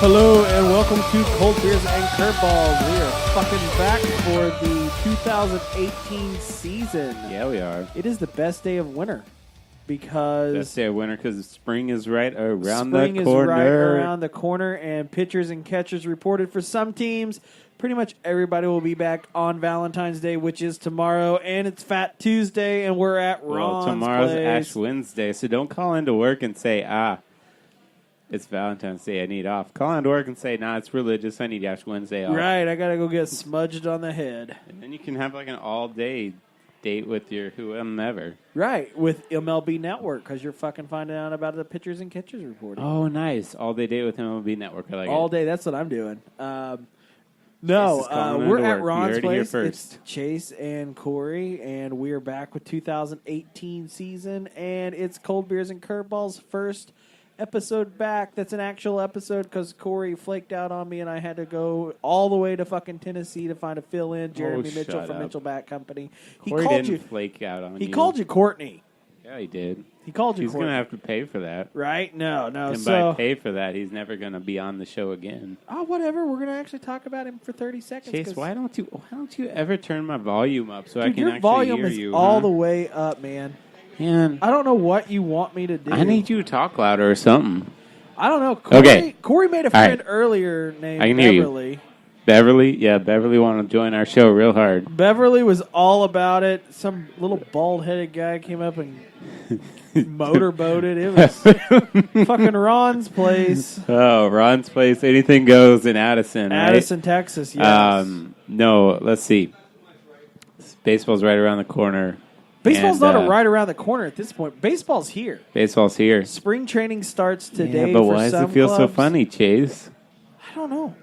Hello and welcome to Cold Beers and Curveballs. We are fucking back for the 2018 season. Yeah, we are. It is the best day of winter because Best day of winter because spring is right around spring the corner. is right around the corner, and pitchers and catchers reported for some teams. Pretty much everybody will be back on Valentine's Day, which is tomorrow, and it's Fat Tuesday, and we're at Ron's tomorrow's place. Ash Wednesday, so don't call into work and say, it's Valentine's Day, I need off. Call into work and say, nah, it's religious, I need Ash Wednesday off. Right, I gotta go get smudged on the head. And then you can have like an all-day date with your whomever. Right, with MLB Network, because you're fucking finding out about the pitchers and catchers reporting. Oh, nice. All-day date with MLB Network. I like All it. day, that's what I'm doing. Chase is No, calling we're into at work. You Ron's heard it here place. first. It's Chase and Corey, and we are back with 2018 season, and it's Cold Beers and Curveballs' first episode back. That's an actual episode because Corey flaked out on me, and I had to go all the way to fucking Tennessee to find a fill-in. Jeremy Mitchell shut from up. Mitchell Bat Company. He Corey called didn't you. flake out on you. He called you Courtney. Yeah, he did. He called you He's Courtney. going to have to pay for that. Right? No. And So, by pay for that, he's never going to be on the show again. whatever. We're gonna actually talk about him for 30 seconds. Chase, 'cause- why don't you ever turn my volume up so I Dude, can your actually volume hear is you? all the way up, man. Man, I don't know what you want me to do. I need you to talk louder or something. I don't know. Corey, Okay. Corey made a All right. friend earlier named I can hear you. Beverly. Beverly wanted to join our show real hard. Beverly was all about it. Some little bald-headed guy came up and motorboated. It was fucking Ron's place. Oh, Ron's place, anything goes in Addison, right? Addison, Texas, yes. No, let's see. Baseball's right around the corner. Baseball's and, not right around the corner at this point. Baseball's here. Baseball's here. Spring training starts today. Yeah, but for why does some it feel so clubs. funny, Chase? I don't know.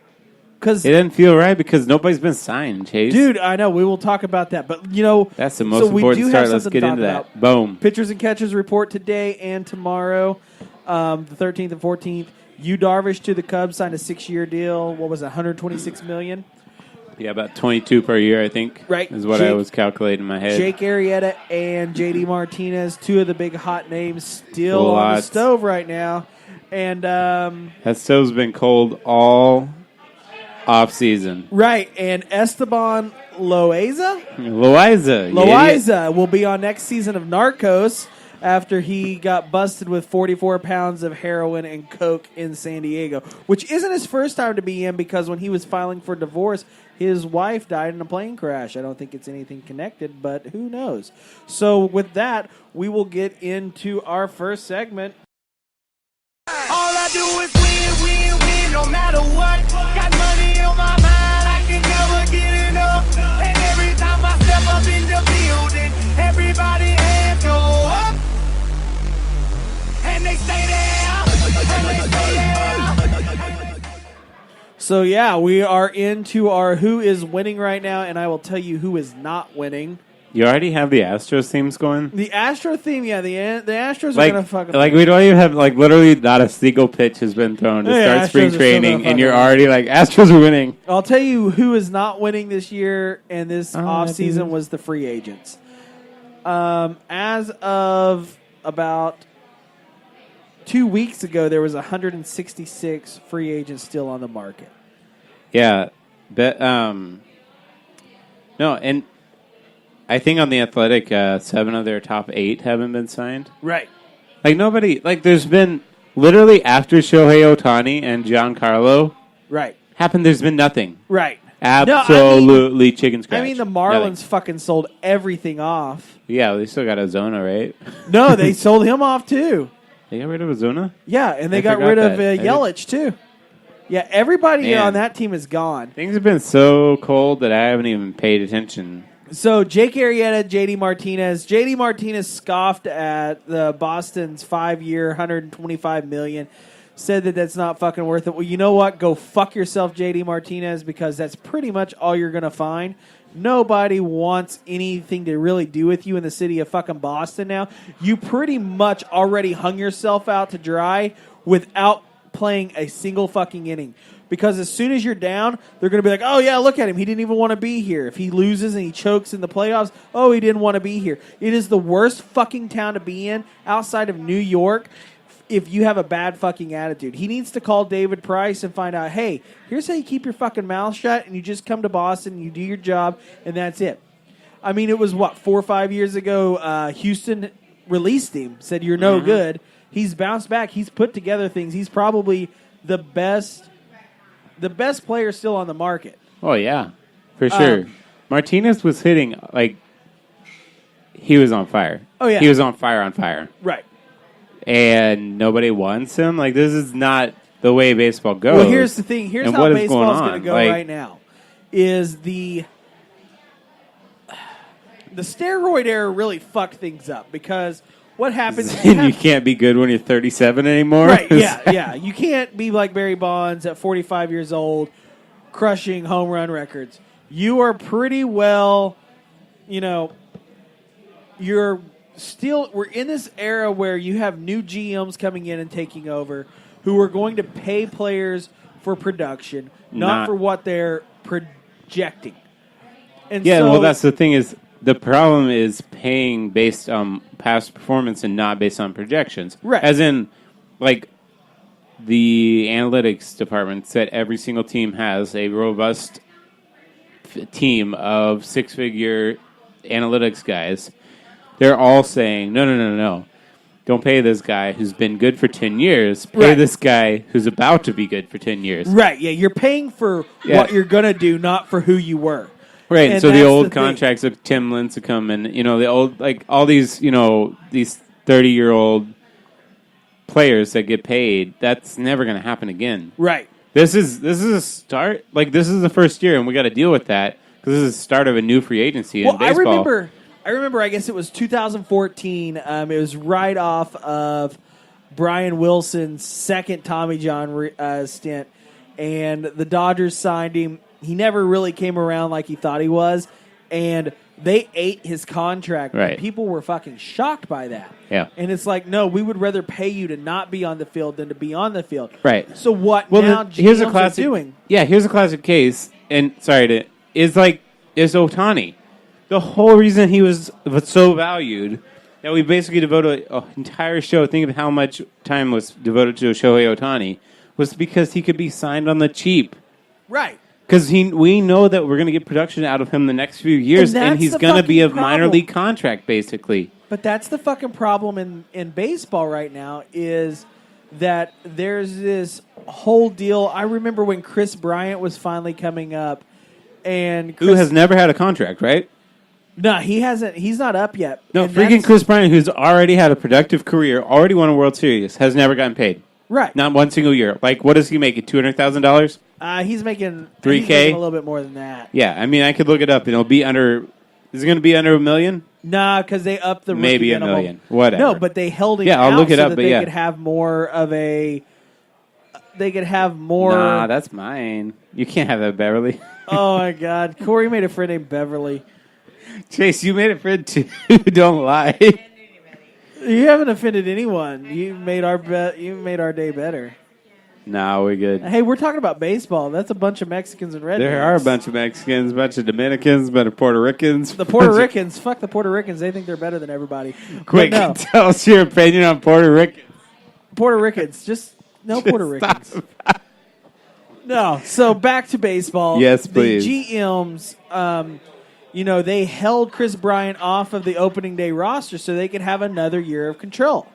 Because It doesn't feel right because nobody's been signed, Chase. dude, I know we will talk about that, but you know That's the most we important do have start. Let's something get to into talk that. about. Boom. Pitchers and catchers report today and tomorrow, the 13th and 14th. Yu Darvish to the Cubs signed a 6-year deal. What was it, $126 million? Yeah, about 22 per year, I think. Right. Is what I was calculating in my head. Jake Arrieta and JD Martinez, two of the big hot names, still on the Lots. stove right now. And That stove's been cold all off season. right, and Esteban Loaiza Loaiza will be on next season of Narcos after he got busted with 44 pounds of heroin and coke in San Diego, which isn't his first time to be in because when he was filing for divorce, his wife died in a plane crash. I don't think it's anything connected, but who knows? So with that, we will get into our first segment. All I do is win, no matter what. Got money on my mind, I can never get enough. And every time I step up in the building, everybody hands go up. And they stay there. So yeah, we are into our who is winning right now, and I will tell you who is not winning. You already have the Astros themes going? The Astro theme, yeah, the Astros are Like, gonna fucking we don't even have, literally not a single pitch has been thrown to Yeah, start Astros spring are still training, gonna and you're fucking- already like, Astros are winning. I'll tell you who is not winning this year and this Oh, off that'd be season good. was the free agents. As of about 2 weeks ago, there was 166 free agents still on the market. Yeah. But, no, and I think on The Athletic, 7 of their top 8 haven't been signed. Right. Like, nobody, there's been, literally after Shohei Ohtani and Giancarlo Right. happened, there's been nothing. Right. Absolutely chicken scratch. I mean, the Marlins Nothing. fucking sold everything off. Yeah, they still got Ozuna, right? No, they sold him off too. They got rid of Ozuna? Yeah, and they I got forgot rid of that. I did- Yelich too. Yeah, everybody Man. on that team is gone. Things have been so cold that I haven't even paid attention. So Jake Arrieta, JD Martinez. JD Martinez scoffed at the Boston's 5-year, $125 million. Said that that's not fucking worth it. Well, you know what? Go fuck yourself, JD Martinez, because that's pretty much all you're going to find. Nobody wants anything to really do with you in the city of fucking Boston now. You pretty much already hung yourself out to dry without playing a single fucking inning. Because as soon as you're down, they're going to be like, oh, yeah, look at him. He didn't even want to be here. If he loses and he chokes in the playoffs, oh, he didn't want to be here. It is the worst fucking town to be in outside of New York. if you have a bad fucking attitude. He needs to call David Price and find out, hey, here's how you keep your fucking mouth shut, and you just come to Boston, and you do your job, and that's it. I mean, it was, 4 or 5 years ago, Houston released him, said you're no good. He's bounced back. He's put together things. He's probably the best player still on the market. Oh, yeah, for sure. Martinez was hitting, he was on fire. Oh, yeah. He was on fire. Right. And nobody wants him. This is not the way baseball goes. Well, here's the thing. Here's and how what is baseball's going to on. go right now. Is the steroid era really fucked things up because what happens is you can't be good when you're 37 anymore. Right, yeah. You can't be like Barry Bonds at 45 years old crushing home run records. You are pretty well, we're in this era where you have new GMs coming in and taking over who are going to pay players for production, not for what they're projecting. And well, that's the thing is the problem is paying based on past performance and not based on projections. Right. As in, the analytics department said every single team has a robust team of six-figure analytics guys. They're all saying, no. Don't pay this guy who's been good for 10 years. Pay this guy who's about to be good for 10 years. Right, yeah. You're paying for what you're going to do, not for who you were. Right, and so the old contracts of Tim Lincecum and, the old, all these, these 30-year-old players that get paid, that's never going to happen again. Right. This is a start. This is the first year, and we got to deal with that because this is the start of a new free agency in baseball. I remember, I guess it was 2014. It was right off of Brian Wilson's second Tommy John stint, and the Dodgers signed him. He never really came around like he thought he was, and they ate his contract. Right. And people were fucking shocked by that. Yeah. And it's like, no, we would rather pay you to not be on the field than to be on the field. Right. So what Well, here's a GMs classic, are doing? Yeah, here's a classic case, and is Ohtani. The whole reason he was so valued that we basically devoted an entire show, think of how much time was devoted to Shohei Ohtani, was because he could be signed on the cheap. Right. Because we know that we're going to get production out of him the next few years, and he's going to be a minor league contract, basically. But that's the fucking problem in baseball right now is that there's this whole deal. I remember when Chris Bryant was finally coming up, and Who has never had a contract, right? No, he hasn't. He's not up yet. No, And freaking Chris Bryant, who's already had a productive career, already won a World Series, has never gotten paid. Right. Not one single year. What does he make? $200,000? He's making $3K? He's making a little bit more than that. Yeah, I mean, I could look it up, and it'll be under. Is it going to be under $1 million? Nah, because they upped the Maybe rookie $1 million. minimum. Whatever. No, but they held it. Yeah, I'll out look it so up, that but they yeah. could have more of a. They could have more. Nah, that's mine. You can't have that, Beverly. Oh my God, Corey made a friend named Beverly. Chase, you made a friend too. Don't lie. You haven't offended anyone. You made our day better. Nah, we're good. Hey, we're talking about baseball. That's a bunch of Mexicans and rednecks. There are a bunch of Mexicans, a bunch of Dominicans, a bunch of Puerto Ricans. The Puerto Ricans, fuck the Puerto Ricans. They think they're better than everybody. Quick, But no, tell us your opinion on Puerto Ricans. Puerto Ricans, just no Puerto Ricans. No. So back to baseball. Yes, please. The GMs, they held Chris Bryant off of the opening day roster so they could have another year of control.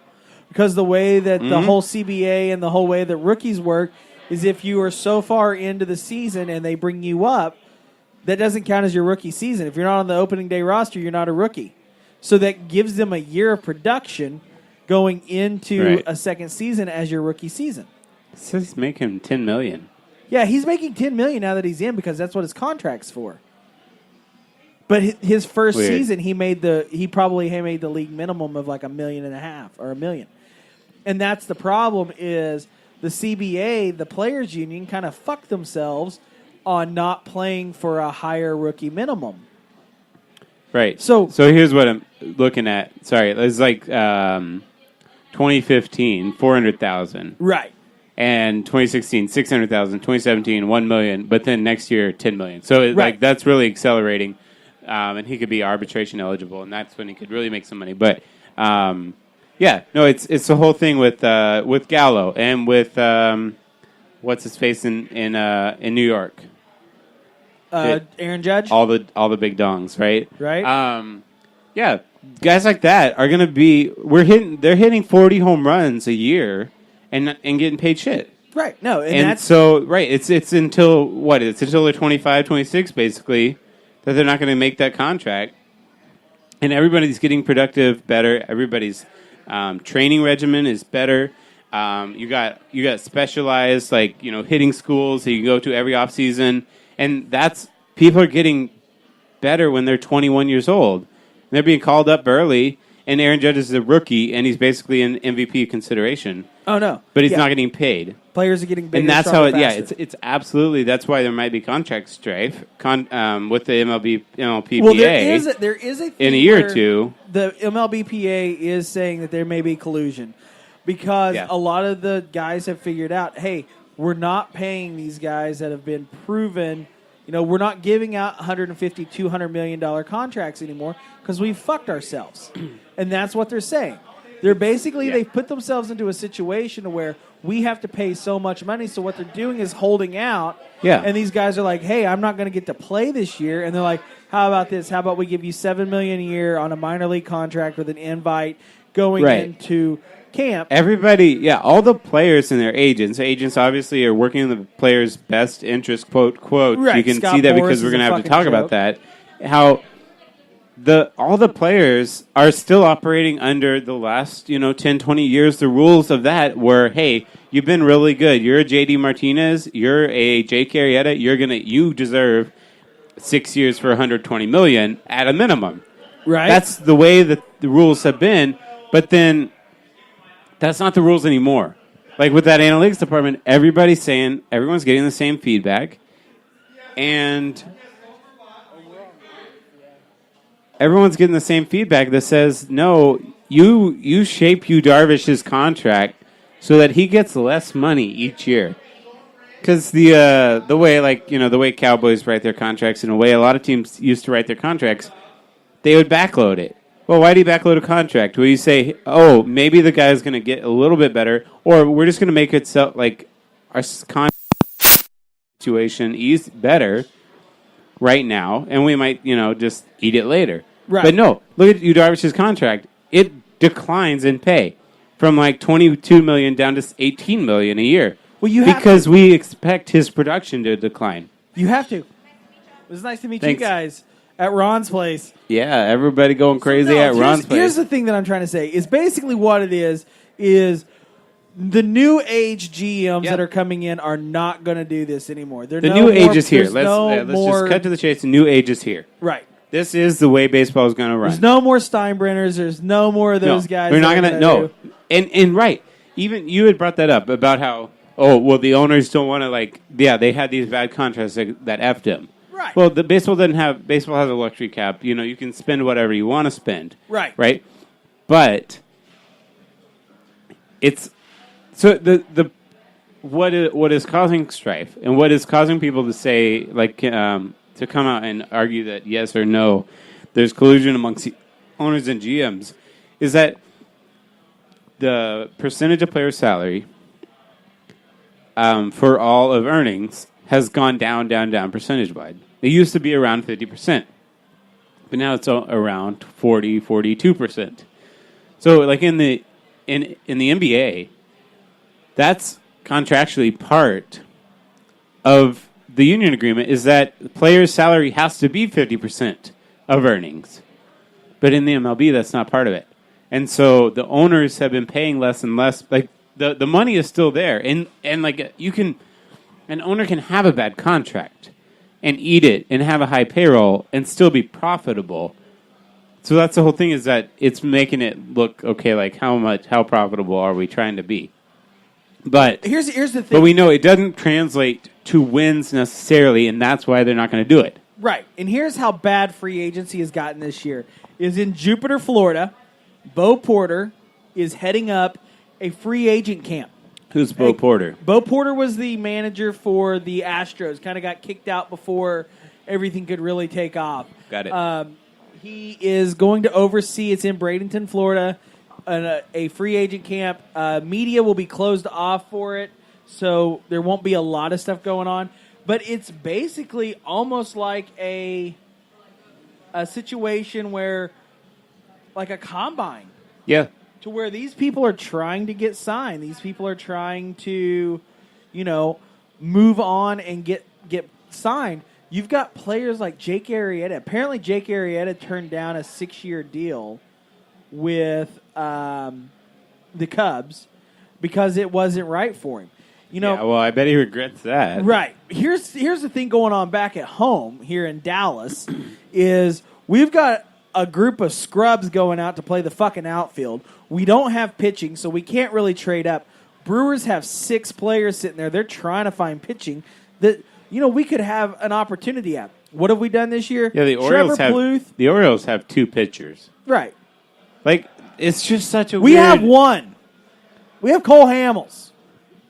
Because the way that the whole CBA and the whole way that rookies work is if you are so far into the season and they bring you up, that doesn't count as your rookie season. If you're not on the opening day roster, you're not a rookie. So that gives them a year of production going into a second season as your rookie season. It says he's making $10 million. Yeah, he's making $10 million now that he's in because that's what his contract's for. But his first season, he probably made the league minimum of like $1.5 million or $1 million. And that's the problem is the CBA, the players union, kind of fucked themselves on not playing for a higher rookie minimum. Right. So here's what I'm looking at. Sorry, it's 2015, 400,000. Right. And 2016, 600,000. 2017, 1 million. But then next year, 10 million. So that's really accelerating. And he could be arbitration eligible, and that's when he could really make some money. But Yeah, no, it's the whole thing with Gallo and with what's his face in New York. Aaron Judge. All the big dongs, right? Right. Yeah, guys like that are gonna be. They're hitting 40 home runs a year and getting paid shit. Right. No, and And that's so right, it's until what? It's until they're 25, 26, basically, that they're not going to make that contract. And everybody's getting productive better. Everybody's training regimen is better. You got specialized hitting schools that you can go to every off season, and that's people are getting better when they're 21 years old. And they're being called up early, and Aaron Judge is a rookie, and he's basically in MVP consideration. oh no, But he's Yeah. not getting paid. Players are getting bigger, And that's how stronger, faster. it's absolutely, that's why there might be contract strife with the MLBPA Well, there is a thing in a year or where two. The MLBPA is saying that there may be collusion because Yeah. a lot of the guys have figured out, hey, we're not paying these guys that have been proven. We're not giving out $150, $200 million contracts anymore because we fucked ourselves, and that's what they're saying. They're basically they've put themselves into a situation where we have to pay so much money. So what they're doing is holding out. Yeah. And these guys are like, "Hey, I'm not going to get to play this year." And they're like, "How about this? How about we give you $7 million a year on a minor league contract with an invite going Right. into camp?" Everybody, all the players and their agents. Agents obviously are working in the players' best interest, quote. Right. You can Scott see that Boras because we're is going a to have to fucking talk about joke. that. How all the players are still operating under the last 10, 20 years. The rules of that were, hey, you've been really good. You're a JD Martinez. You're a Jake Arrieta. You deserve 6 years for $120 million at a minimum. Right. That's the way that the rules have been. But then that's not the rules anymore. Like with that analytics department, everybody's saying everyone's getting the same feedback, and everyone's getting the same feedback that says, no, you shape Yu Darvish's contract so that he gets less money each year. Because the way the way Cowboys write their contracts, in a way a lot of teams used to write their contracts, they would backload it. Well, why do you backload a contract? Well, you say, oh, maybe the guy's going to get a little bit better, or we're just going to make it so like our contract situation is better right now, and we might just eat it later. Right. But no, look at Yu Darvish's contract; it declines in pay from like $22 million down to $18 million a year. Well, you have because we expect his production to decline. You have to. It was nice to meet Thanks. you guys at Ron's place. Yeah, everybody going crazy No, at Ron's place. Here's the thing that I'm trying to say is basically what it is the new age GMs that are coming in are not going to do this anymore. The new age is here. Let's just cut to the chase. The new age is here. Right. This is the way baseball is going to run. There's no more Steinbrenners. There's no more of those guys. We're not that are going to. gonna No, do- and right. Even you had brought that up about how the owners don't want to they had these bad contracts that effed them. Right. Well, the baseball has a luxury cap. You can spend whatever you want to spend. Right. Right. But it's so what is causing strife and what is causing people to say to come out and argue that yes or no, there's collusion amongst the owners and GMs, is that the percentage of player salary for all of earnings has gone down percentage-wide. It used to be around 50%, but now it's around 40, 42%. So, like in the NBA, that's contractually part of the union agreement is that the player's salary has to be 50% of earnings. But in the MLB, that's not part of it. And so the owners have been paying less and less. Like the money is still there. And an owner can have a bad contract and eat it and have a high payroll and still be profitable. So that's the whole thing, is that it's making it look okay, like how profitable are we trying to be? But Here's the thing. But we know it doesn't translate to wins necessarily, and that's why they're not going to do it. Right. And here's how bad free agency has gotten this year. Is in Jupiter, Florida, Bo Porter is heading up a free agent camp. Who's Bo Porter? Bo Porter was the manager for the Astros. Kind of got kicked out before everything could really take off. Got it. He is going to oversee. It's in Bradenton, Florida. a free agent camp. Media will be closed off for it, so there won't be a lot of stuff going on. But it's basically almost like a situation where, like a combine, Yeah. to where these people are trying to get signed. These people are trying to, move on and get signed. You've got players like Jake Arrieta. Apparently, Jake Arrieta turned down a 6-year deal with the Cubs because it wasn't right for him. Yeah, well, I bet he regrets that. Right. Here's the thing going on back at home here in Dallas is we've got a group of scrubs going out to play the fucking outfield. We don't have pitching, so we can't really trade up. Brewers have 6 players sitting there. They're trying to find pitching that we could have an opportunity at. What have we done this year? Yeah, the Orioles have 2 pitchers. Right. Like, it's just such a We weird... have one. We have Cole Hamels.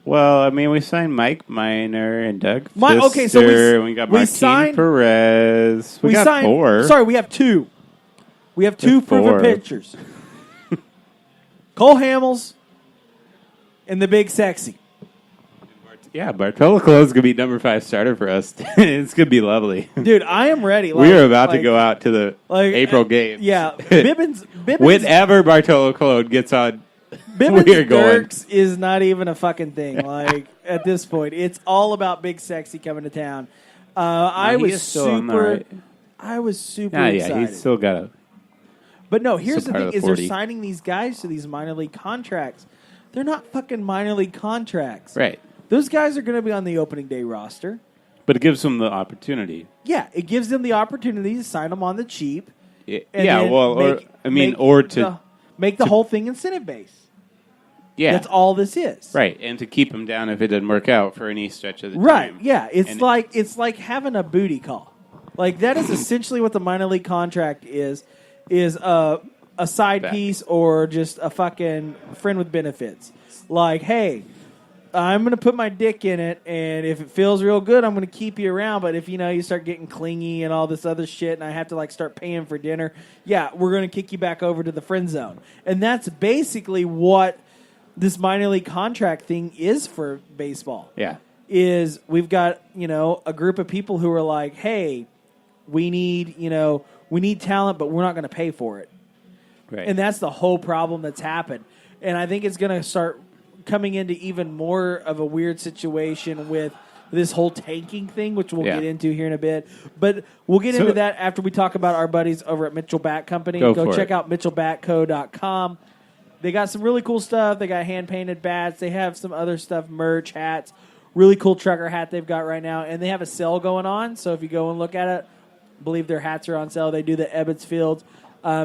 Well, I mean, we signed Mike Minor and Doug Okay, so Fister, we got Martin Perez. We got 4. Sorry, we have 2. We have 2 proven 4. pitchers. Cole Hamels and the Big Sexy. Yeah, Bartolo Colon's going to be number 5 starter for us. It's going to be lovely. Dude, I am ready. We are about to go out to the April games. Yeah, Bibbins Whenever Bartolo Colon gets on, Bibbins we are going. Dirks is not even a fucking thing. Like at this point, it's all about Big Sexy coming to town. I was super excited. Yeah, he's still got a... But no, here's still the part thing: of the is 40. they're signing these guys to these minor league contracts. They're not fucking minor league contracts. Right. Those guys are going to be on the opening day roster. But it gives them the opportunity. Yeah, it gives them the opportunity to sign them on the cheap. Yeah, and then make the whole thing incentive based. Yeah. That's all this is. Right, and to keep them down if it doesn't work out for any stretch of the Right, time. yeah. It's like having a booty call. Like that is essentially what the minor league contract is a side piece or just a fucking friend with benefits. Like, hey, I'm going to put my dick in it, and if it feels real good, I'm going to keep you around. But if, you start getting clingy and all this other shit, and I have to, start paying for dinner, yeah, we're going to kick you back over to the friend zone. And that's basically what this minor league contract thing is for baseball. Yeah. Is we've got, a group of people who are like, hey, we need talent, but we're not going to pay for it. Right. And that's the whole problem that's happened. And I think it's going to start coming into even more of a weird situation with this whole tanking thing, which we'll get into here in a bit. But we'll get into that after we talk about our buddies over at Mitchell Bat Company. Go check out MitchellBatCo.com. They got some really cool stuff. They got hand-painted bats. They have some other stuff, merch, hats. Really cool trucker hat they've got right now. And they have a sale going on, so if you go and look at it, I believe their hats are on sale. They do the Ebbets Fields.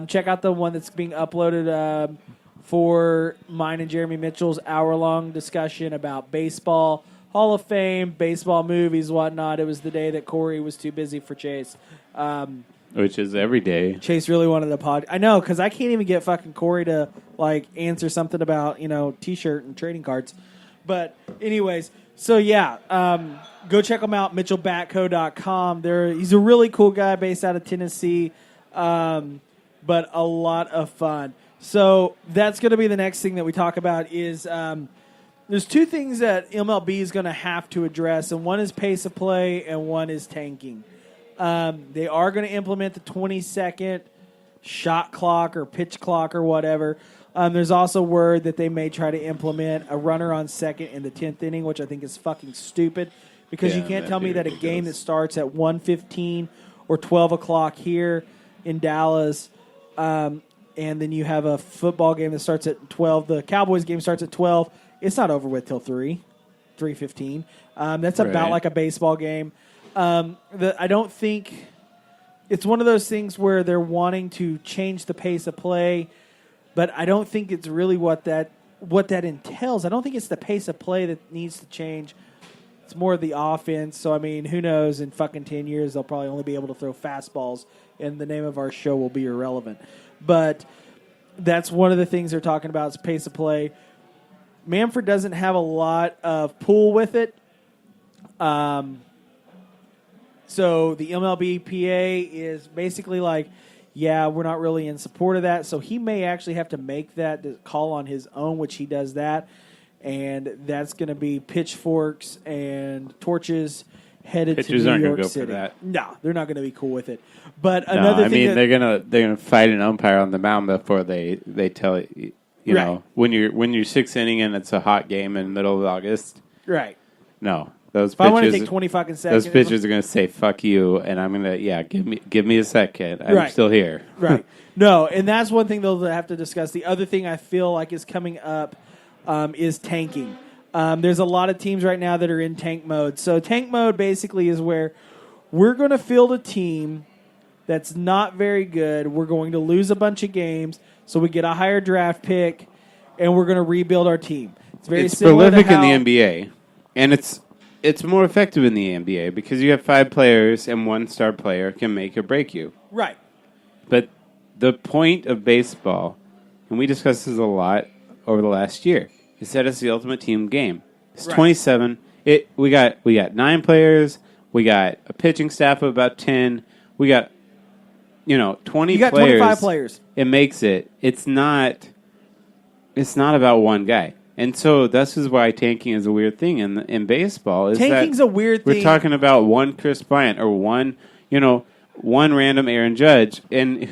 Check out the one that's being uploaded for mine and Jeremy Mitchell's hour-long discussion about baseball, Hall of Fame, baseball movies, whatnot. It was the day that Corey was too busy for Chase. Which is every day. Chase really wanted a pod. I know, because I can't even get fucking Corey to answer something about T-shirt and trading cards. But anyways, so yeah, go check him out, MitchellBatCo.com. He's a really cool guy based out of Tennessee, but a lot of fun. So that's going to be the next thing that we talk about is there's 2 things that MLB is going to have to address, and one is pace of play and one is tanking. They are going to implement the 20-second shot clock or pitch clock or whatever. There's also word that they may try to implement a runner on second in the 10th inning, which I think is fucking stupid because you can't tell me that a game that starts at 1:15 or 12 o'clock here in Dallas and then you have a football game that starts at 12. The Cowboys game starts at 12. It's not over with till 3:15. That's about like a baseball game. I don't think it's one of those things where they're wanting to change the pace of play, but I don't think it's really what that entails. I don't think it's the pace of play that needs to change. It's more the offense. So, I mean, who knows? In fucking 10 years, they'll probably only be able to throw fastballs, and the name of our show will be irrelevant. But that's one of the things they're talking about is pace of play. Manfred doesn't have a lot of pull with it. So the MLBPA is basically like, yeah, we're not really in support of that. So he may actually have to make that call on his own, which he does that. And that's going to be pitchforks and torches headed Pitchers to New aren't gonna York go for City. that. No, they're not going to be cool with it. But No, another I thing mean they're gonna fight an umpire on the mound before they tell you. You Right. know, when you're sixth inning and it's a hot game in the middle of August. right. No, those If I want to pitchers. take 20 fucking seconds. Those pitchers are going to say "fuck you," and I'm going to give me a second. I'm Right. still here. Right. No, and that's one thing they'll have to discuss. The other thing I feel like is coming up is tanking. There's a lot of teams right now that are in tank mode. So tank mode basically is where we're going to field a team that's not very good. We're going to lose a bunch of games, so we get a higher draft pick, and we're going to rebuild our team. It's very It's similar prolific to how, in the NBA, and it's more effective in the NBA because you have 5 players and 1 star player can make or break you. Right. But the point of baseball, and we discussed this a lot over the last year, is that it's the ultimate team game. It's Right. 27. We got 9 players. We got a pitching staff of about 10. We got 20 You got players. 25 players. It makes it. It's not about one guy. And so this is why tanking is a weird thing in baseball. Is Tanking's that a weird thing. We're talking about one Chris Bryant or one random Aaron Judge, and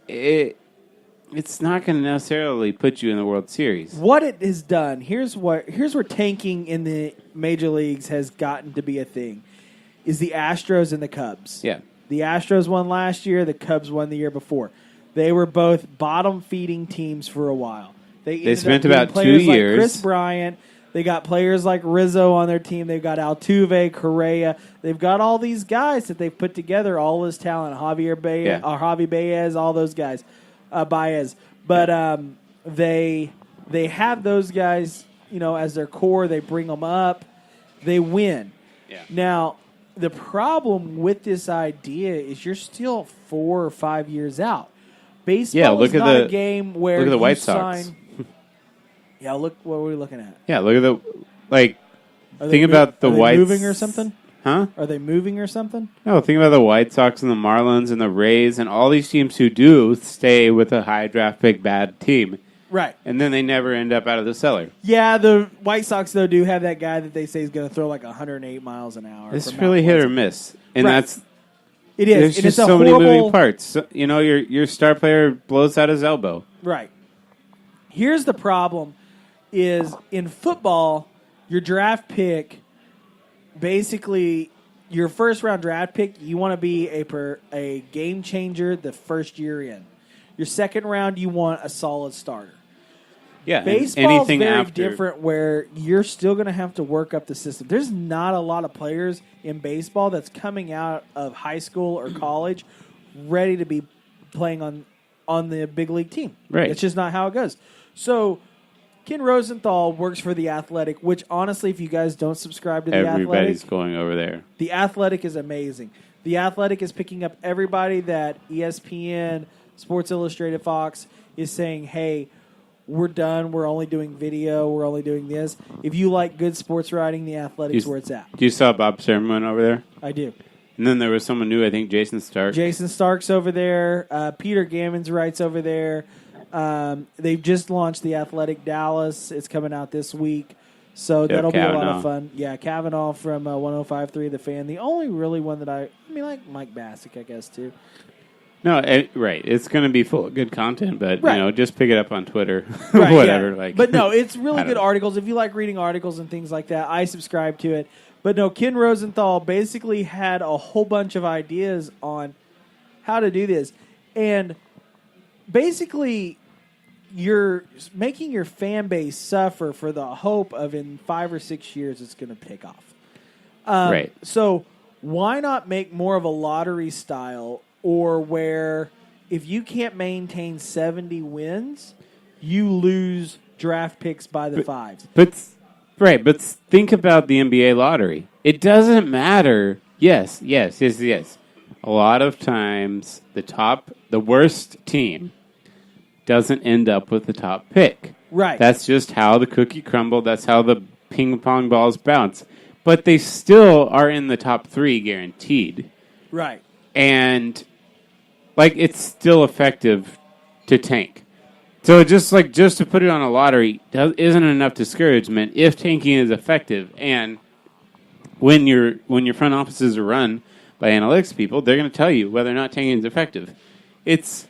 it's not going to necessarily put you in the World Series. What it has done, here's where tanking in the major leagues has gotten to be a thing, is the Astros and the Cubs. Yeah. The Astros won last year, the Cubs won the year before. They were both bottom-feeding teams for a while. They ended spent up getting about 2 players like years. Chris Bryant. They got players like Rizzo on their team. They've got Altuve, Correa. They've got all these guys that they've put together, all this talent. Javi Baez, all those guys. Baez. But they have those guys, as their core. They bring them up. They win. Yeah. Now, the problem with this idea is you're still 4 or 5 years out. Baseball is not a game where look at the you White Sox. sign. Yeah, look what we're looking at. Yeah, look at think they about the are they White moving or something? Huh? Are they moving or something? No, think about the White Sox and the Marlins and the Rays and all these teams who do stay with a high draft pick bad team. Right. And then they never end up out of the cellar. Yeah, the White Sox, though, do have that guy that they say is going to throw like 108 miles an hour. It's from really Mount hit or Pleasant. miss. And Right. that's It is. there's And just it's a so many horrible, moving parts. So, your star player blows out his elbow. Right. Here's the problem is in football, your draft pick, basically your first round draft pick, you want to be a game changer the first year in. Your second round, you want a solid starter. Yeah, and Baseball's anything very after different where you're still going to have to work up the system. There's not a lot of players in baseball that's coming out of high school or college ready to be playing on the big league team. Right. It's just not how it goes. So Ken Rosenthal works for The Athletic, which honestly, if you guys don't subscribe to The everybody's Athletic, going over there. The Athletic is amazing. The Athletic is picking up everybody that ESPN, Sports Illustrated, Fox is saying, hey, we're done. We're only doing video. We're only doing this. If you like good sports writing, The Athletic's where it's at. You saw Bob Sermon over there? I do. And then there was someone new, I think Jason Stark. Jason Stark's over there. Peter Gammons writes over there. They've just launched The Athletic Dallas. It's coming out this week. So that'll be a lot of fun. Yeah, Kavanaugh from 105.3 The Fan. The only really one that I like Mike Bassick, I guess, too. No, right. It's going to be full of good content, but Right. just pick it up on Twitter, Right, whatever. yeah. But no, it's really I don't good know. articles. If you like reading articles and things like that, I subscribe to it. But no, Ken Rosenthal basically had a whole bunch of ideas on how to do this. And basically, you're making your fan base suffer for the hope of in 5 or 6 years it's going to pick off. Right. So why not make more of a lottery style, or where if you can't maintain 70 wins, you lose draft picks by the fives. But think about the NBA lottery. It doesn't matter. Yes. A lot of times, the worst team doesn't end up with the top pick. Right. That's just how the cookie crumbled. That's how the ping pong balls bounce. But they still are in the top 3 guaranteed. Right. And like it's still effective to tank. So just to put it on a lottery isn't enough discouragement if tanking is effective. And when your front offices are run by analytics people, they're going to tell you whether or not tanking is effective. It's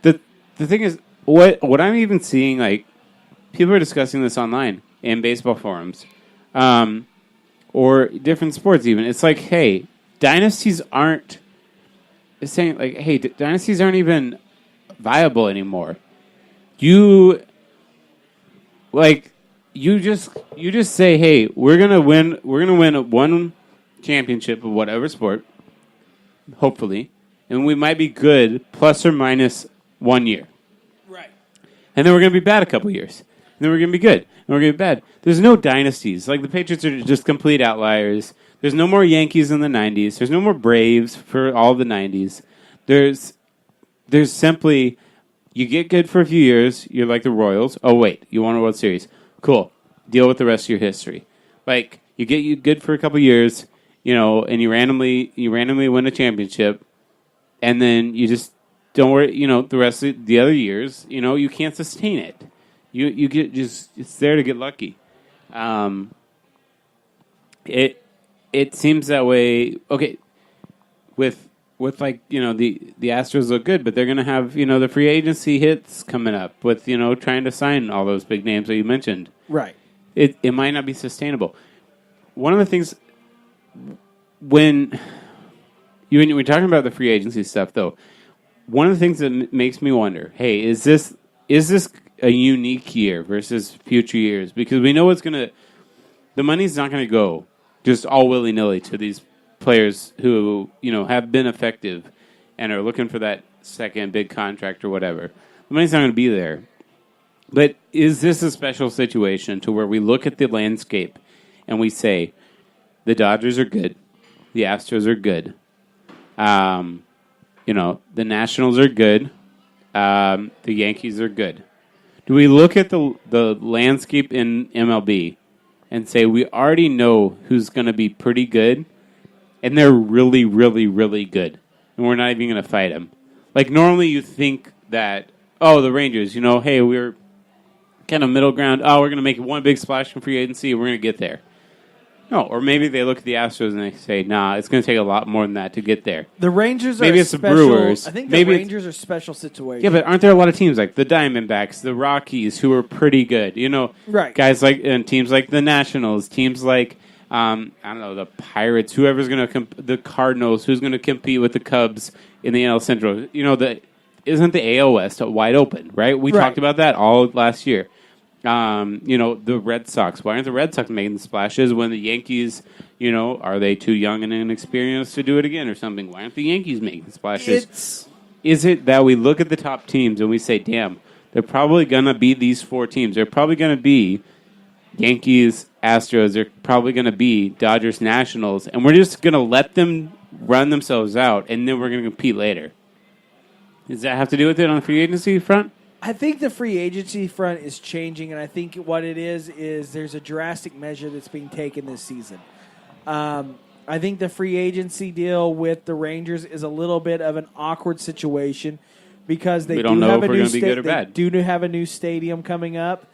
the thing is what I'm even seeing, like people are discussing this online in baseball forums, or different sports even. It's like, hey, dynasties aren't even viable anymore. You just say, hey, we're gonna win one championship of whatever sport, hopefully, and we might be good plus or minus 1 year. Right. And then we're gonna be bad a couple years. And then we're gonna be good. And we're gonna be bad. There's no dynasties. Like the Patriots are just complete outliers. There's no more Yankees in the 90s. There's no more Braves for all the 90s. There's simply, you get good for a few years. You're like the Royals. Oh, wait, you won a World Series. Cool. Deal with the rest of your history. Like, you get good for a couple years, and you randomly win a championship, and then you just don't worry, the rest of the other years, you can't sustain it. You get it's there to get lucky. It seems that way. Okay, with like the Astros look good, but they're going to have the free agency hits coming up with trying to sign all those big names that you mentioned. Right. It might not be sustainable. One of the things when we're talking about the free agency stuff, though, one of the things that makes me wonder, hey, is this a unique year versus future years? Because we know the money's not going to go just all willy-nilly to these players who, have been effective and are looking for that second big contract or whatever. The money's not going to be there. But is this a special situation to where we look at the landscape and we say, the Dodgers are good, the Astros are good, the Nationals are good, the Yankees are good. Do we look at the landscape in MLB and say we already know who's going to be pretty good, and they're really, really, really good, and we're not even going to fight them? Like, normally you think that, the Rangers, hey, we're kind of middle ground. Oh, we're going to make one big splash in free agency, and we're going to get there. No, or maybe they look at the Astros and they say, nah, it's going to take a lot more than that to get there. The Rangers maybe are it's special, the Brewers. I think maybe the Rangers are special situations. Yeah, but aren't there a lot of teams like the Diamondbacks, the Rockies, who are pretty good? Right. Guys and teams like the Nationals, teams like, the Pirates, whoever's going to the Cardinals, who's going to compete with the Cubs in the NL Central. Isn't the AL West wide open, right? We talked about that all last year. The Red Sox. Why aren't the Red Sox making the splashes when the Yankees, are they too young and inexperienced to do it again or something? Why aren't the Yankees making the splashes? Is it that we look at the top teams and we say, damn, they're probably going to be these four teams. They're probably going to be Yankees, Astros. They're probably going to be Dodgers, Nationals. And we're just going to let them run themselves out, and then we're going to compete later. Does that have to do with it on the free agency front? I think the free agency front is changing, and I think what it is there's a drastic measure that's being taken this season. I think the free agency deal with the Rangers is a little bit of an awkward situation because they do have a new stadium coming up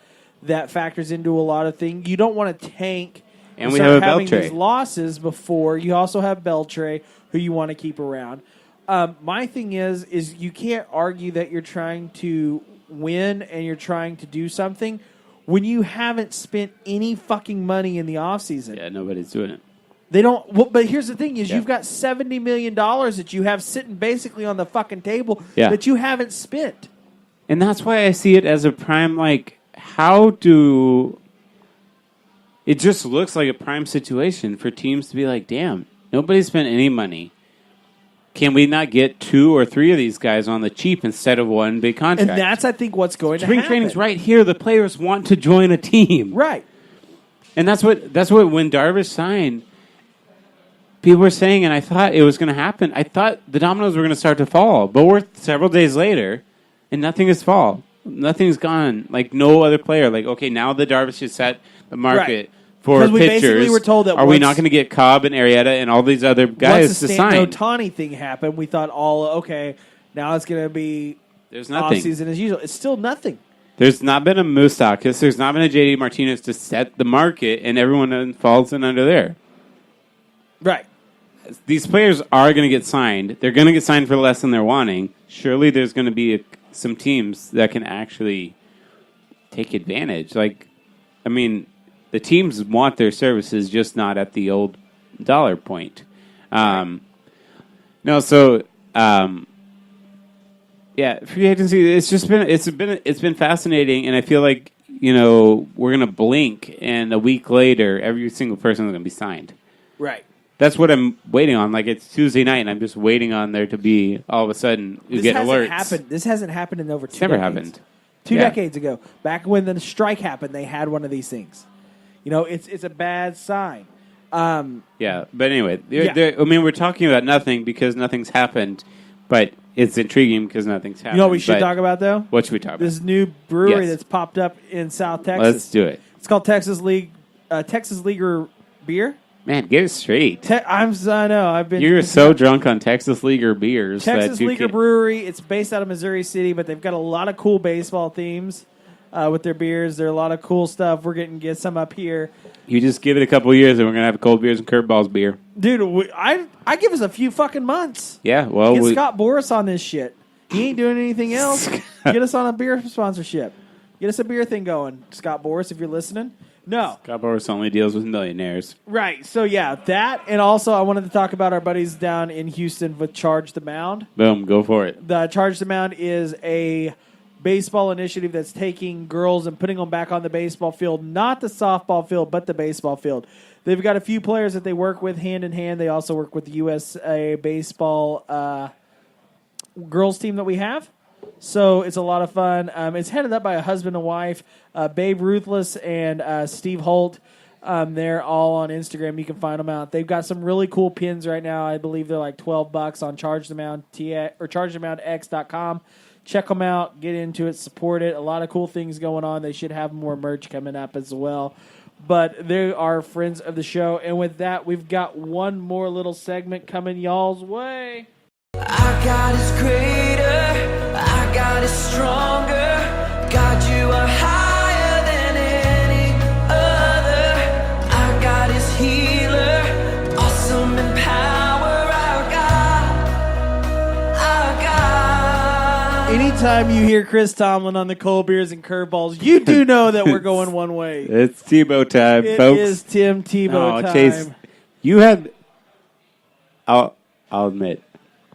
that factors into a lot of things. You don't want to tank and we have having Beltre. These losses before. You also have Beltre, who you want to keep around. My thing is you can't argue that you're trying to win and you're trying to do something when you haven't spent any fucking money in the offseason. Yeah, nobody's doing it. They don't. Well, but here's the thing: you've got $70 million that you have sitting basically on the fucking table that you haven't spent. And that's why I see it as a prime. Like, it just looks like a prime situation for teams to be like, damn, nobody spent any money. Can we not get 2 or 3 of these guys on the cheap instead of one big contract? And that's, I think, what's going to happen. Spring training's right here. The players want to join a team. Right. And that's what when Darvish signed, people were saying, and I thought it was going to happen. I thought the dominoes were going to start to fall. But we're several days later, and nothing has fallen. Nothing's gone. Like, no other player. Like, okay, now the Darvish has set the market. Right. For we pitchers, basically were told that are we not going to get Cobb and Arrieta and all these other guys to sign? Once the Stanton Ohtani thing happened, we thought, Now it's going to be There's off nothing. season as usual. It's still nothing. There's not been a Moustakis. There's not been a JD Martinez to set the market, and everyone then falls in under there. Right. These players are going to get signed. They're going to get signed for less than they're wanting. Surely there's going to be some teams that can actually take advantage. Like, I mean, the teams want their services, just not at the old dollar point. Yeah, free agency. It's been fascinating, and I feel like we're gonna blink, and a week later, every single person is gonna be signed. Right. That's what I'm waiting on. Like, it's Tuesday night, and I'm just waiting on there to be all of a sudden you get alerts. This hasn't happened in over 2 Never decades. happened. Two Yeah. decades ago, back when the strike happened, they had one of these things. It's a bad sign. Yeah, but anyway, Yeah. I mean, we're talking about nothing because nothing's happened, but it's intriguing because nothing's happened. You know what we should But talk about, though? What should we talk about? This new brewery Yes. that's popped up in South Texas. Let's do it. It's called Texas Leaguer Beer. Man, get it straight. I know. I've been. You're so drunk on Texas Leaguer beers Texas that you Leaguer can't- Brewery. It's based out of Missouri City, but they've got a lot of cool baseball themes with their beers. There are a lot of cool stuff. We're getting get some up here, You just give it a couple of years, and we're gonna have cold beers and curveballs beer. dude. I give us a few fucking months. Yeah, well, Get Scott Boris on this shit. He ain't doing anything else. Get us on a beer sponsorship. Get us a beer thing going, Scott Boris, if you're listening. No. Scott Boris only deals with millionaires. Right. So, yeah, that. And also, I wanted to talk about our buddies down in Houston with Charge the Mound. Boom, go for it. The Charge the Mound is a baseball initiative that's taking girls and putting them back on the baseball field, not the softball field, but the baseball field. They've got a few players that they work with hand in hand. They also work with the USA baseball girls team that we have. So it's a lot of fun. It's headed up by a husband and wife, Babe Ruthless and Steve Holt. They're all on Instagram. You can find them out. They've got some really cool pins right now. I believe they're like $12 on Charge the Mound or ChargeTheMoundX.com. Check them out. Get into it. Support it. A lot of cool things going on. They should have more merch coming up as well. But they are friends of the show. And with that, we've got one more little segment coming y'all's way. Our God is greater, our God is stronger. God, you are higher than any other. Our God is healer, awesome in power. Our God. Anytime you hear Chris Tomlin on the Cold Beers and Curveballs, you do know that we're going one way. It's Tebow time, It folks. is Tim Tebow time. Chase, you had. I'll admit,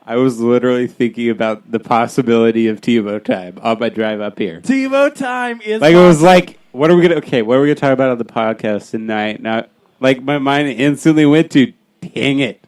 I was literally thinking about the possibility of Tebow time on my drive up here. Tebow time is Like, it was like, what are we gonna talk about on the podcast tonight? Now, like, my mind instantly went to, dang it,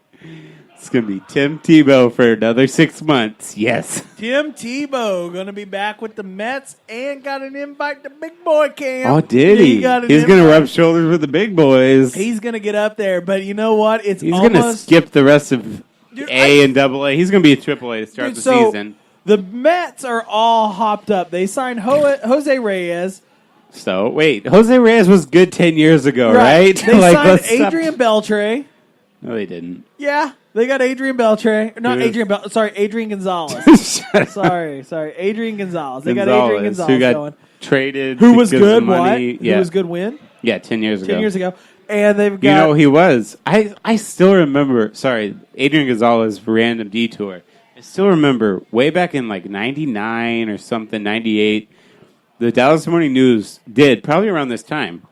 it's gonna be Tim Tebow for another 6 months. Yes, Tim Tebow going to be back with the Mets and got an invite to Big Boy Camp. oh, did he? got an He's gonna invite. rub shoulders with the big boys. He's going to get up there, but you know what? It's He's almost gonna skip the rest of Dude, A and Double A. He's gonna be a Triple A to start Dude, the so season. The Mets are all hopped up. They signed Jose Reyes. So wait, Jose Reyes was good 10 years ago, right? They signed let's stop- Adrian Beltre. No, they didn't. Yeah, they got Adrian Beltre. Not Who? Adrian Gonzalez. sorry, Adrian Gonzalez. They got Adrian Gonzalez who got going. traded. Who was because of good? money. What? Yeah, Who was good? Win 10 years ago. 10 years ago, and they've got. You know, he was. I still remember. Sorry, Adrian Gonzalez, random detour. I still remember way back in like 99 or something, 98. The Dallas Morning News did probably around this time.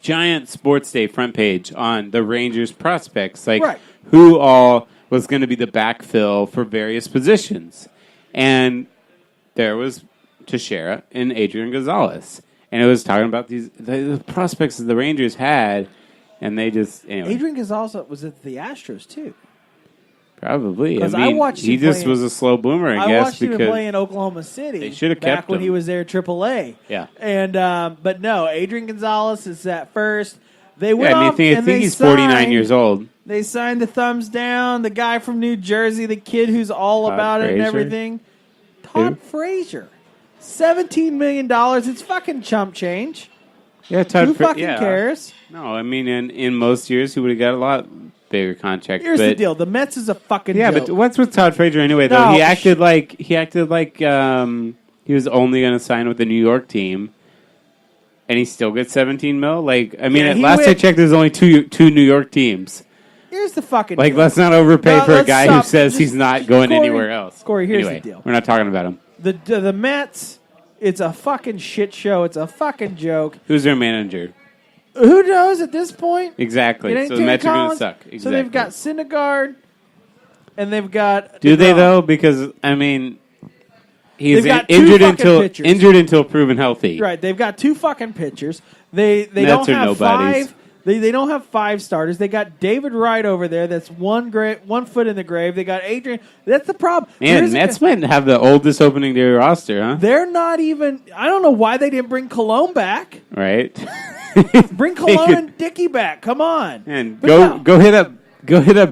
Giant Sports Day front page on the Rangers prospects, like Right. who all was going to be the backfill for various positions, and there was Teixeira and Adrian Gonzalez, and it was talking about the prospects that the Rangers had, and they just anyway, Adrian Gonzalez was at the Astros too. probably. 'Cause I I mean, watched he him just play- was a slow bloomer, I I guess, watched him because play in Oklahoma City. They should have back kept when him. he was there, AAA. Yeah. And but no, Adrian Gonzalez is at first. They went yeah, I off think and they he's 49 signed- years old. They signed the thumbs down. The guy from New Jersey, the kid who's all Todd about it and Frazier? everything. Todd Frazier. $17 million. It's fucking chump change. Yeah, Todd. Who fucking cares? No, I mean, in most years, he would have got a lot bigger contract. Here's but, the deal: the Mets is a fucking Yeah, joke. but what's with Todd Frazier anyway? Though No, he acted like he was only going to sign with the New York team, and he still gets $17 million. Like, I mean, Yeah, at he last I went- checked, there's only two New York teams. Here's the fucking Like, deal. let's not overpay No, for a let's guy stop. who says Just- he's not going Corey, anywhere else. Corey, here's Anyway, the deal. we're not talking about him. The Mets. It's a fucking shit show. It's a fucking joke. Who's their manager? Who knows at this point? Exactly. It ain't So the Terry Mets are going to Collins. suck. Exactly. So they've got Syndergaard, and they've got. Do they DeGrom. though? Because I mean, he's They've got two injured fucking until pitchers. proven healthy. Right, they've got two fucking pitchers. They Mets don't are have nobodies. five. They don't have five starters. They got David Wright over there. That's one foot in the grave. They got Adrian. That's the problem. Man, Here's the- Mets might have the oldest opening day roster, huh? They're not even. I don't know why they didn't bring Cologne back. Right. Bring Cologne and Dickey back. Come on. And But go no. go hit up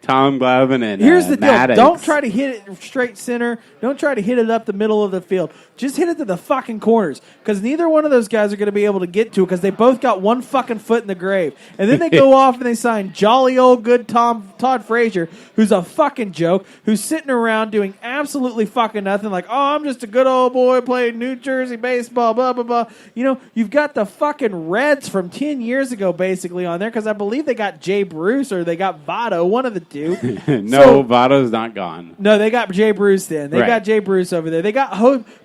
Tom Glavine and Here's the deal. Maddox. Don't try to hit it straight center. Don't try to hit it up the middle of the field. Just hit it to the fucking corners, because neither one of those guys are going to be able to get to it, because they both got one fucking foot in the grave. And then they go off and they sign jolly old good Todd Frazier, who's a fucking joke, who's sitting around doing absolutely fucking nothing, like, oh, I'm just a good old boy playing New Jersey baseball, blah, blah, blah. You know, you've got the fucking Reds from 10 years ago basically on there, because I believe they got Jay Bruce or they got Votto, one of the two. No, So- Votto's not gone. No, they got Jay Bruce then. They Right. got Jay Bruce over there. They got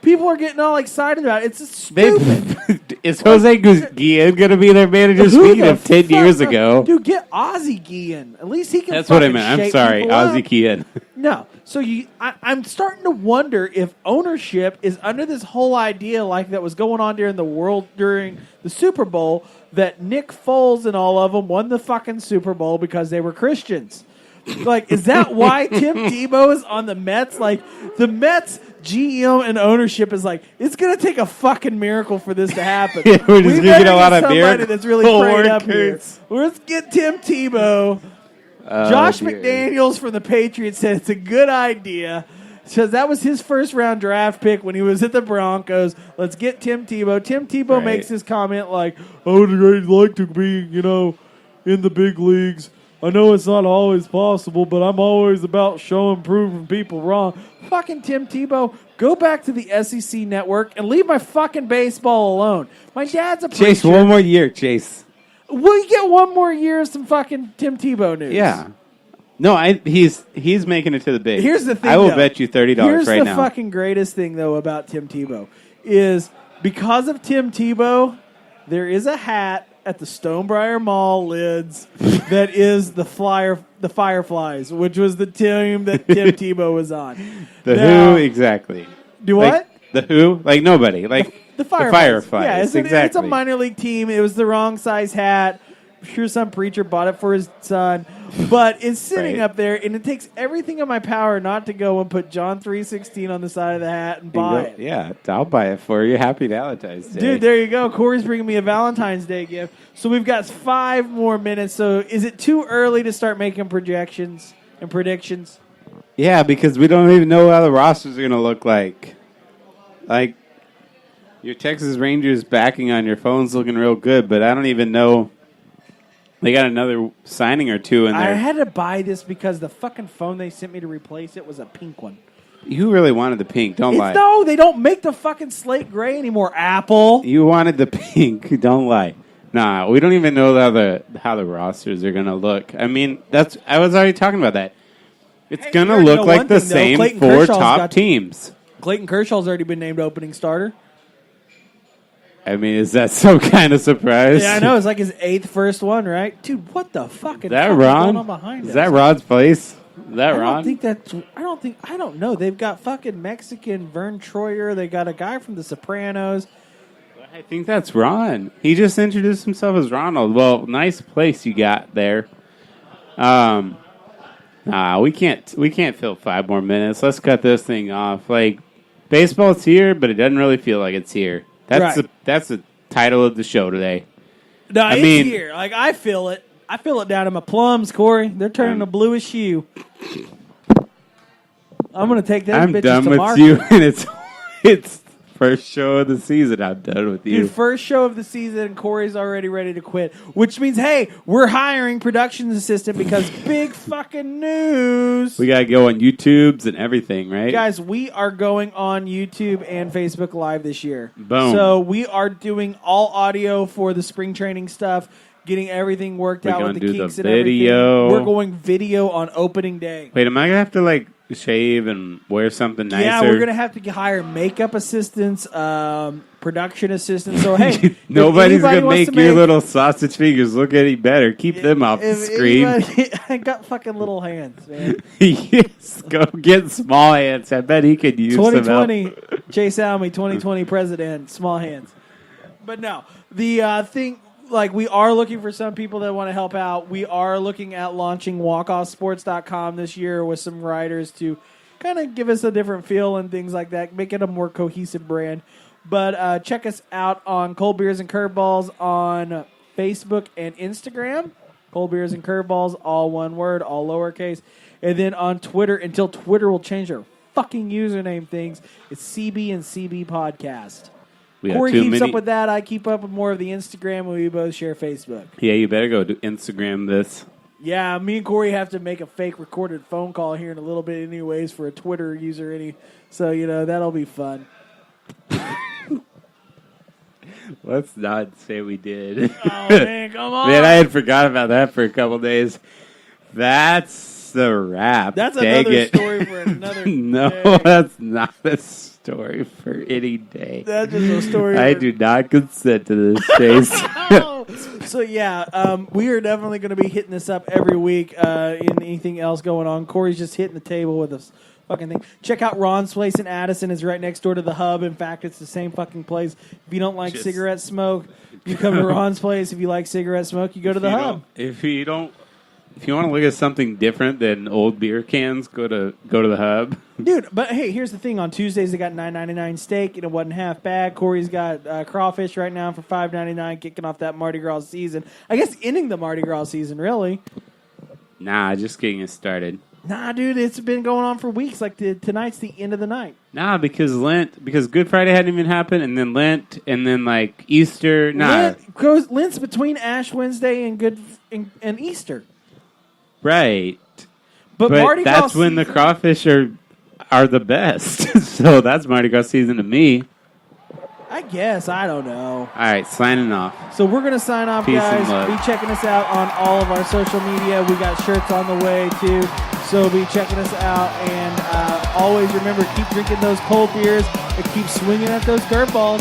people are getting all excited about it. It's They, stupid. is Jose Guillen going to be their manager? Who Speaking the of 10 fuck years knows? ago. Dude, get Ozzie Guillen. At least he can. That's what I fucking meant. I'm shake sorry. people up. Ozzie Guillen. No. So I'm starting to wonder if ownership is under this whole idea like that was going on during the Super Bowl, that Nick Foles and all of them won the fucking Super Bowl because they were Christians. Like, is that why Tim Tebow is on the Mets? Like, the Mets GM and ownership is like, it's going to take a fucking miracle for this to happen. Yeah, we're just We gonna better get a lot of somebody miracle that's really prayed up here. workers. Let's get Tim Tebow. Josh dear. McDaniels from the Patriots said it's a good idea. Says that was his first round draft pick when he was at the Broncos. Let's get Tim Tebow. Tim Tebow Right. makes his comment like, I would like to be, in the big leagues. I know it's not always possible, but I'm always about proving people wrong. Fucking Tim Tebow, go back to the SEC network and leave my fucking baseball alone. My dad's a preacher. Chase, one more year, Chase. Will you get one more year of some fucking Tim Tebow news? Yeah. No, he's making it to the big. Here's the thing, I will though. bet you $30 Here's right the now. fucking greatest thing, though, about Tim Tebow is because of Tim Tebow, there is a hat at the Stonebriar Mall lids that is the Fireflies, which was the team that Tim Tebow was on. The Now- Who, exactly. Do Like, what? The Who? Like nobody. Like The Fireflies. Fireflies. Yeah, it's exactly. a minor league team. It was the wrong size hat. I'm sure some preacher bought it for his son. But it's sitting Right. up there, and it takes everything in my power not to go and put John 3:16 on the side of the hat and buy it. Yeah, I'll buy it for you. Happy Valentine's Day. Dude, there you go. Corey's bringing me a Valentine's Day gift. So we've got 5 more minutes. So is it too early to start making projections and predictions? Yeah, because we don't even know how the rosters are going to look like. Like, your Texas Rangers backing on your phone's looking real good, but I don't even know. They got another signing or two in I there. had to buy this because the fucking phone they sent me to replace it was a pink one. You really wanted the pink. Don't lie. No, they don't make the fucking slate gray anymore, Apple. You wanted the pink. Don't lie. Nah, we don't even know how the rosters are going to look. I mean, I was already talking about that. It's going to you look know like one the thing, though. same Clayton 4 Kershaw's top got- teams. Clayton Kershaw's already been named opening starter. I mean, is that some kind of surprise? Yeah, I know. It's like his 8th first one, right? Dude, what the fuck Is that is Ron? going on behind Is us? that Rod's place? Is that I Ron? don't think that's. I don't know. They've got fucking Mexican Vern Troyer. They got a guy from The Sopranos. I think that's Ron. He just introduced himself as Ronald. Well, nice place you got there. We can't fill 5 more minutes. Let's cut this thing off. Like, baseball's here, but it doesn't really feel like it's here. That's the title of the show today. No, it's mean- here. Like, I feel it. I feel it down in my plums, Corey. They're turning a bluish hue. I'm gonna take those I'm bitches done to with market. you, and it's First show of the season, I'm done with you. Dude, first show of the season, Corey's already ready to quit. Which means, hey, we're hiring production assistant because big fucking news. We gotta go on YouTubes and everything, right? Guys, we are going on YouTube and Facebook Live this year. Boom. So we are doing all audio for the spring training stuff, getting everything worked We're out gonna with the do the kinks and video. everything. We're going video on opening day. Wait, am I gonna have to like shave and wear something nicer? Yeah, we're gonna have to hire makeup assistants, production assistants. So hey, Nobody's if anybody gonna wants make to your little sausage fingers look any better. Keep them off the if screen. I got fucking little hands, man. Yes, go get small hands. I bet he could use some help. 2020, Chase Almy, 2020 president, small hands. But no, the thing. Like, we are looking for some people that want to help out. We are looking at launching walkoffsports.com this year with some writers to kind of give us a different feel and things like that, make it a more cohesive brand. But check us out on Cold Beers and Curveballs on Facebook and Instagram. Cold Beers and Curveballs, all one word, all lowercase. And then on Twitter, until Twitter will change their fucking username things, it's CB and CB Podcast. Corey keeps up with that. I keep up with more of the Instagram, and we both share Facebook. Yeah, you better go to Instagram this. Yeah, me and Corey have to make a fake recorded phone call here in a little bit anyways for a Twitter user. So, that'll be fun. Let's not say we did. Oh, man, come on. Man, I had forgot about that for a couple days. That's the wrap. That's Dang another it. story for another No, day. that's not a story for any day. That's just a story I for... do not consent to this, Chase. So, yeah, we are definitely going to be hitting this up every week in anything else going on. Corey's just hitting the table with us. Fucking thing. Check out Ron's place in Addison. It's right next door to the Hub. In fact, it's the same fucking place. If you don't like cigarette smoke, you come to Ron's place. If you like cigarette smoke, you go to the Hub. If you want to look at something different than old beer cans, go to the Hub. Dude, but hey, here's the thing. On Tuesdays, they got $9.99 steak, and it wasn't half bad. Corey's got crawfish right now for $5.99, kicking off that Mardi Gras season. I guess ending the Mardi Gras season, really. Nah, just getting it started. Nah, dude, it's been going on for weeks. Like, tonight's the end of the night. Nah, because Good Friday hadn't even happened, and then Lent, and then like Easter. Nah, Lent's between Ash Wednesday and Easter. Right. But Mardi Gras that's when the crawfish are the best. So that's Mardi Gras season to me. I guess. I don't know. All right, signing off. So we're going to sign off, Peace and guys. love. Be checking us out on all of our social media. We got shirts on the way, too. So be checking us out. And always remember, keep drinking those cold beers and keep swinging at those curveballs.